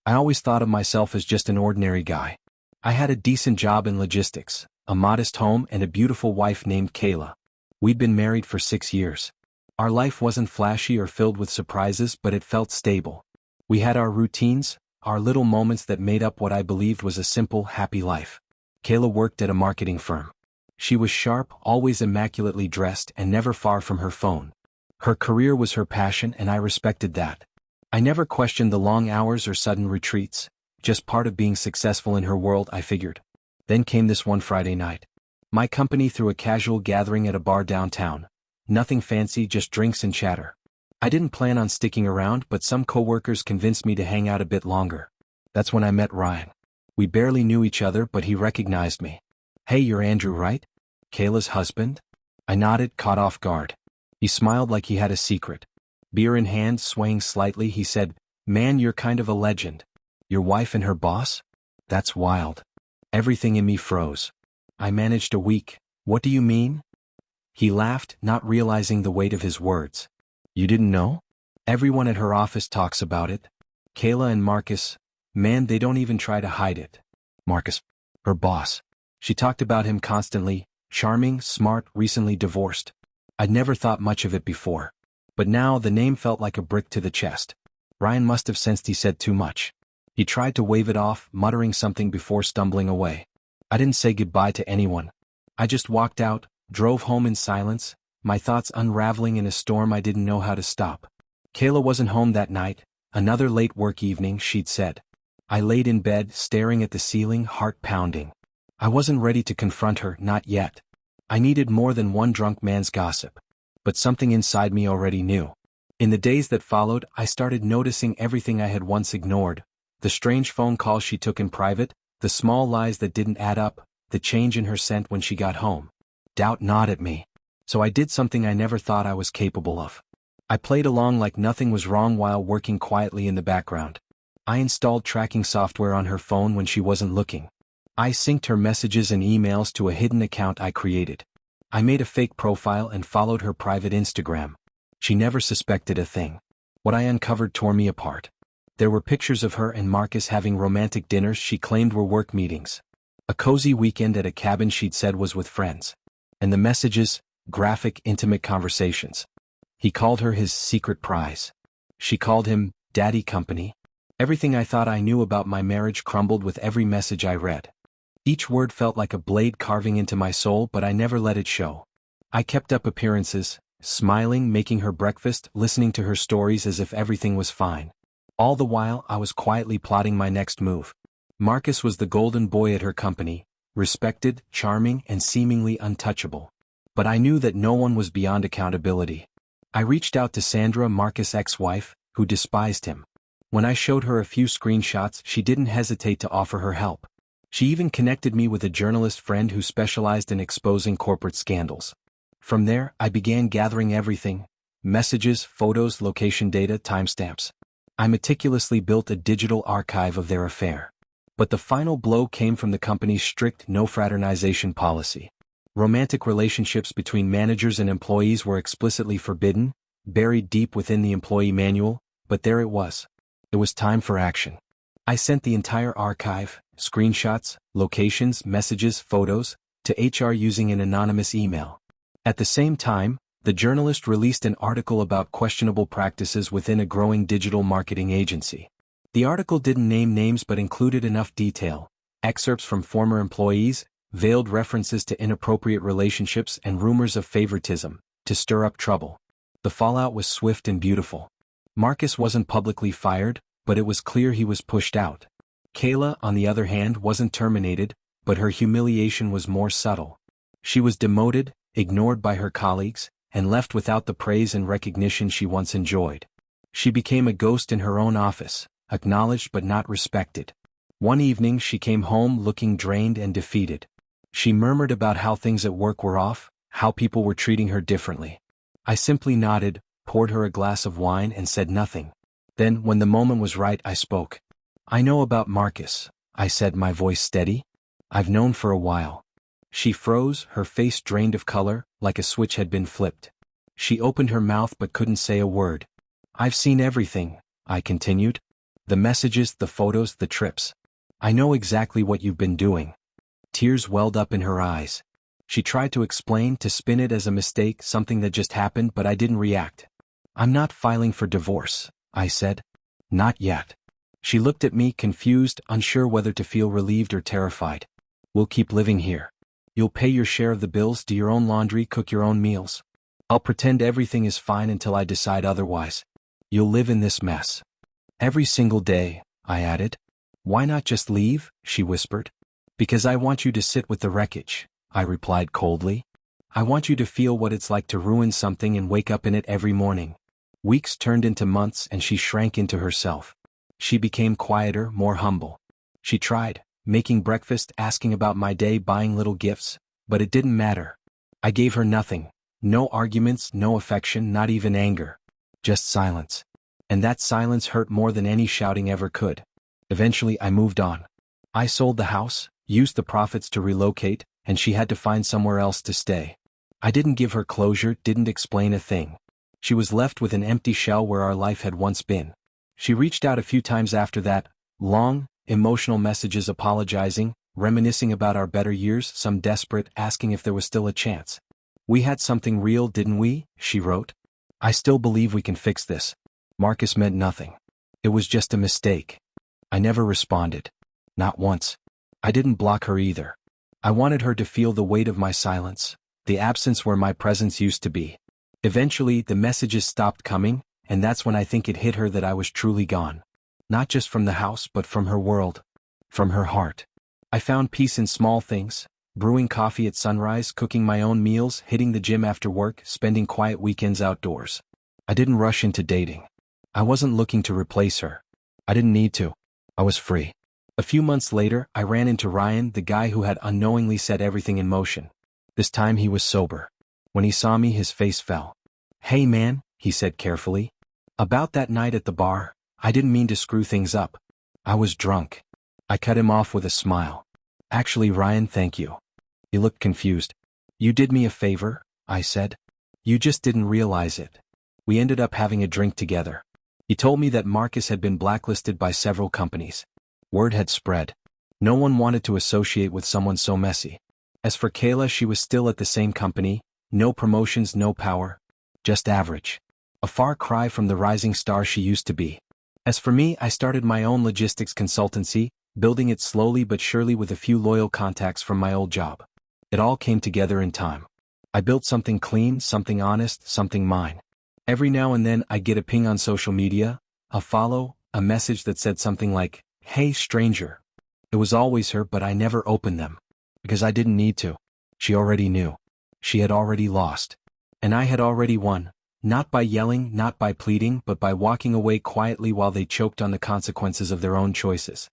I always thought of myself as just an ordinary guy. I had a decent job in logistics, a modest home and a beautiful wife named Kayla. We'd been married for 6 years. Our life wasn't flashy or filled with surprises, but it felt stable. We had our routines, our little moments that made up what I believed was a simple, happy life. Kayla worked at a marketing firm. She was sharp, always immaculately dressed, and never far from her phone. Her career was her passion, and I respected that. I never questioned the long hours or sudden retreats, just part of being successful in her world, I figured. Then came this one Friday night. My company threw a casual gathering at a bar downtown. Nothing fancy, just drinks and chatter. I didn't plan on sticking around, but some coworkers convinced me to hang out a bit longer. That's when I met Ryan. We barely knew each other, but he recognized me. "Hey, you're Andrew, right? Kayla's husband?" I nodded, caught off guard. He smiled like he had a secret. Beer in hand, swaying slightly, he said, "Man, you're kind of a legend. Your wife and her boss? That's wild." Everything in me froze. "I managed a week. What do you mean?" He laughed, not realizing the weight of his words. "You didn't know? Everyone at her office talks about it. Kayla and Marcus, man, they don't even try to hide it." Marcus, her boss. She talked about him constantly, charming, smart, recently divorced. I'd never thought much of it before. But now the name felt like a brick to the chest. Ryan must have sensed he said too much. He tried to wave it off, muttering something before stumbling away. I didn't say goodbye to anyone. I just walked out, drove home in silence, my thoughts unraveling in a storm I didn't know how to stop. Kayla wasn't home that night, another late work evening, she'd said. I laid in bed, staring at the ceiling, heart pounding. I wasn't ready to confront her, not yet. I needed more than one drunk man's gossip. But something inside me already knew. In the days that followed, I started noticing everything I had once ignored. The strange phone calls she took in private, the small lies that didn't add up, the change in her scent when she got home. Doubt gnawed at me. So I did something I never thought I was capable of. I played along like nothing was wrong while working quietly in the background. I installed tracking software on her phone when she wasn't looking. I synced her messages and emails to a hidden account I created. I made a fake profile and followed her private Instagram. She never suspected a thing. What I uncovered tore me apart. There were pictures of her and Marcus having romantic dinners she claimed were work meetings. A cozy weekend at a cabin she'd said was with friends. And the messages, graphic, intimate conversations. He called her his secret prize. She called him Daddy Company. Everything I thought I knew about my marriage crumbled with every message I read. Each word felt like a blade carving into my soul, but I never let it show. I kept up appearances, smiling, making her breakfast, listening to her stories as if everything was fine. All the while, I was quietly plotting my next move. Marcus was the golden boy at her company, respected, charming, and seemingly untouchable. But I knew that no one was beyond accountability. I reached out to Sandra, Marcus' ex-wife, who despised him. When I showed her a few screenshots, she didn't hesitate to offer her help. She even connected me with a journalist friend who specialized in exposing corporate scandals. From there, I began gathering everything: messages, photos, location data, timestamps. I meticulously built a digital archive of their affair. But the final blow came from the company's strict no fraternization policy. Romantic relationships between managers and employees were explicitly forbidden, buried deep within the employee manual, but there it was. It was time for action. I sent the entire archive, screenshots, locations, messages, photos, to HR using an anonymous email. At the same time, the journalist released an article about questionable practices within a growing digital marketing agency. The article didn't name names but included enough detail: excerpts from former employees, veiled references to inappropriate relationships, and rumors of favoritism, to stir up trouble. The fallout was swift and beautiful. Marcus wasn't publicly fired, but it was clear he was pushed out. Kayla, on the other hand, wasn't terminated, but her humiliation was more subtle. She was demoted, ignored by her colleagues, and left without the praise and recognition she once enjoyed. She became a ghost in her own office, acknowledged but not respected. One evening she came home looking drained and defeated. She murmured about how things at work were off, how people were treating her differently. I simply nodded, poured her a glass of wine, and said nothing. Then, when the moment was right, I spoke. "I know about Marcus," I said, my voice steady. "I've known for a while." She froze, her face drained of color, like a switch had been flipped. She opened her mouth but couldn't say a word. "I've seen everything," I continued. The messages, the photos, the trips. I know exactly what you've been doing. Tears welled up in her eyes. She tried to explain, to spin it as a mistake, something that just happened, but I didn't react. I'm not filing for divorce, I said. Not yet. She looked at me, confused, unsure whether to feel relieved or terrified. We'll keep living here. You'll pay your share of the bills, do your own laundry, cook your own meals. I'll pretend everything is fine until I decide otherwise. You'll live in this mess. Every single day, I added. Why not just leave? She whispered. Because I want you to sit with the wreckage, I replied coldly. I want you to feel what it's like to ruin something and wake up in it every morning. Weeks turned into months and she shrank into herself. She became quieter, more humble. She tried, making breakfast, asking about my day, buying little gifts, but it didn't matter. I gave her nothing. No arguments, no affection, not even anger. Just silence. And that silence hurt more than any shouting ever could. Eventually I moved on. I sold the house, used the profits to relocate, and she had to find somewhere else to stay. I didn't give her closure, didn't explain a thing. She was left with an empty shell where our life had once been. She reached out a few times after that, long, emotional messages apologizing, reminiscing about our better years, some desperate, asking if there was still a chance. We had something real, didn't we? She wrote. I still believe we can fix this. Marcus meant nothing. It was just a mistake. I never responded. Not once. I didn't block her either. I wanted her to feel the weight of my silence, the absence where my presence used to be. Eventually, the messages stopped coming, and that's when I think it hit her that I was truly gone. Not just from the house, but from her world. From her heart. I found peace in small things, brewing coffee at sunrise, cooking my own meals, hitting the gym after work, spending quiet weekends outdoors. I didn't rush into dating. I wasn't looking to replace her. I didn't need to. I was free. A few months later, I ran into Ryan, the guy who had unknowingly set everything in motion. This time he was sober. When he saw me, his face fell. Hey man, he said carefully. About that night at the bar, I didn't mean to screw things up. I was drunk. I cut him off with a smile. Actually, Ryan, thank you. He looked confused. You did me a favor, I said. You just didn't realize it. We ended up having a drink together. He told me that Marcus had been blacklisted by several companies. Word had spread. No one wanted to associate with someone so messy. As for Kayla, she was still at the same company, no promotions, no power. Just average. A far cry from the rising star she used to be. As for me, I started my own logistics consultancy, building it slowly but surely with a few loyal contacts from my old job. It all came together in time. I built something clean, something honest, something mine. Every now and then I get a ping on social media, a follow, a message that said something like, "Hey stranger." It was always her, but I never opened them. Because I didn't need to. She already knew. She had already lost. And I had already won. Not by yelling, not by pleading, but by walking away quietly while they choked on the consequences of their own choices.